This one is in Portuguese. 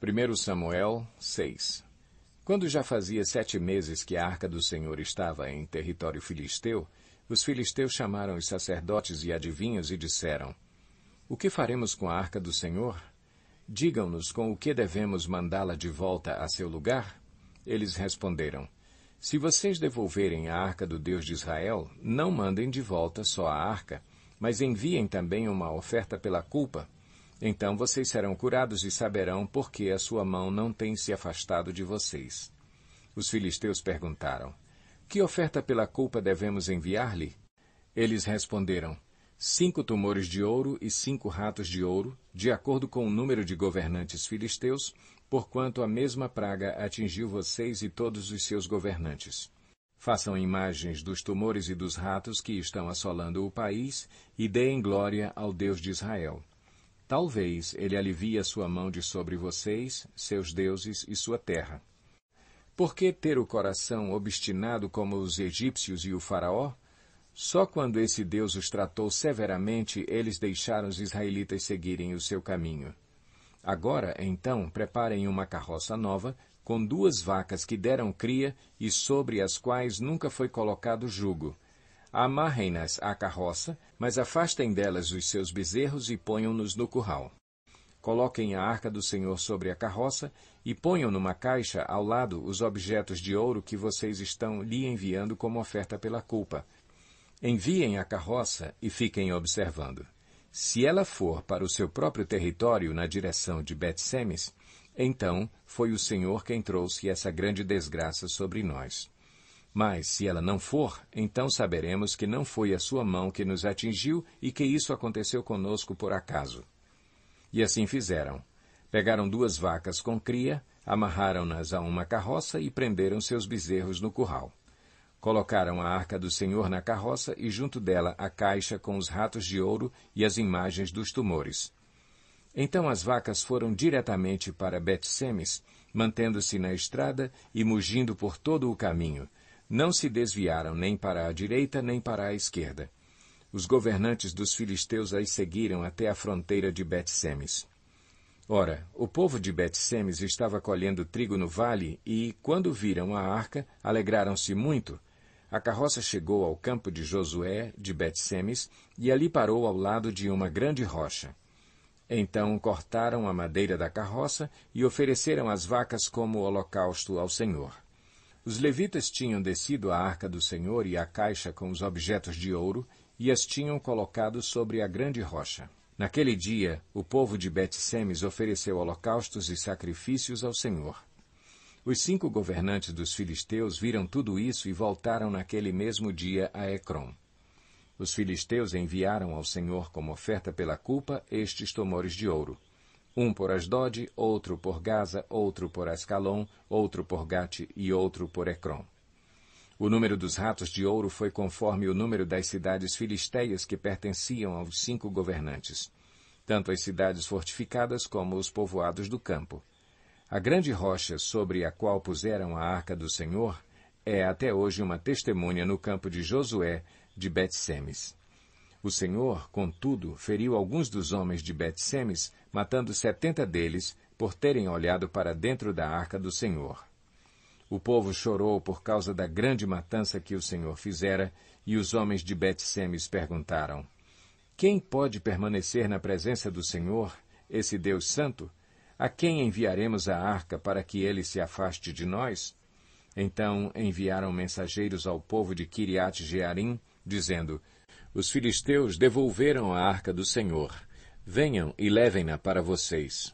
1 Samuel 6. Quando já fazia 7 meses que a arca do Senhor estava em território filisteu, os filisteus chamaram os sacerdotes e adivinhos e disseram: O que faremos com a arca do Senhor? Digam-nos com o que devemos mandá-la de volta a seu lugar? Eles responderam: Se vocês devolverem a arca do Deus de Israel, não mandem de volta só a arca, mas enviem também uma oferta pela culpa. Então vocês serão curados e saberão por que a sua mão não tem se afastado de vocês. Os filisteus perguntaram: Que oferta pela culpa devemos enviar-lhe? Eles responderam: 5 tumores de ouro e 5 ratos de ouro, de acordo com o número de governantes filisteus, porquanto a mesma praga atingiu vocês e todos os seus governantes. Façam imagens dos tumores e dos ratos que estão assolando o país e deem glória ao Deus de Israel. Talvez ele alivie a sua mão de sobre vocês, seus deuses e sua terra. Por que ter o coração obstinado como os egípcios e o faraó? Só quando esse Deus os tratou severamente, eles deixaram os israelitas seguirem o seu caminho. Agora, então, preparem uma carroça nova, com 2 vacas que deram cria e sobre as quais nunca foi colocado jugo. Amarrem-nas à carroça, mas afastem delas os seus bezerros e ponham-nos no curral. Coloquem a arca do Senhor sobre a carroça e ponham numa caixa ao lado os objetos de ouro que vocês estão lhe enviando como oferta pela culpa. Enviem a carroça e fiquem observando. Se ela for para o seu próprio território na direção de Bet-Semes, então foi o Senhor quem trouxe essa grande desgraça sobre nós. Mas, se ela não for, então saberemos que não foi a sua mão que nos atingiu e que isso aconteceu conosco por acaso. E assim fizeram. Pegaram 2 vacas com cria, amarraram-nas a uma carroça e prenderam seus bezerros no curral. Colocaram a arca do Senhor na carroça e junto dela a caixa com os ratos de ouro e as imagens dos tumores. Então as vacas foram diretamente para Bet-Semes, mantendo-se na estrada e mugindo por todo o caminho. Não se desviaram nem para a direita nem para a esquerda. Os governantes dos filisteus as seguiram até a fronteira de Bet-Semes. Ora, o povo de Bet-Semes estava colhendo trigo no vale e, quando viram a arca, alegraram-se muito. A carroça chegou ao campo de Josué, de Bet-Semes, e ali parou ao lado de uma grande rocha. Então cortaram a madeira da carroça e ofereceram as vacas como holocausto ao Senhor. Os levitas tinham descido a arca do Senhor e a caixa com os objetos de ouro e as tinham colocado sobre a grande rocha. Naquele dia, o povo de Bet-Semes ofereceu holocaustos e sacrifícios ao Senhor. Os 5 governantes dos filisteus viram tudo isso e voltaram naquele mesmo dia a Ecrom. Os filisteus enviaram ao Senhor como oferta pela culpa estes tumores de ouro. Um por Asdod, outro por Gaza, outro por Ascalon, outro por Gate e outro por Ecrom. O número dos ratos de ouro foi conforme o número das cidades filisteias que pertenciam aos 5 governantes, tanto as cidades fortificadas como os povoados do campo. A grande rocha sobre a qual puseram a arca do Senhor é até hoje uma testemunha no campo de Josué, de Bet-Semes. O Senhor, contudo, feriu alguns dos homens de Bet-Semes, matando 70 deles, por terem olhado para dentro da arca do Senhor. O povo chorou por causa da grande matança que o Senhor fizera, e os homens de Bet-Semes perguntaram: Quem pode permanecer na presença do Senhor, esse Deus santo? A quem enviaremos a arca para que ele se afaste de nós? Então enviaram mensageiros ao povo de Quiriate-Jearim, dizendo: Os filisteus devolveram a arca do Senhor. Venham e levem-na para vocês.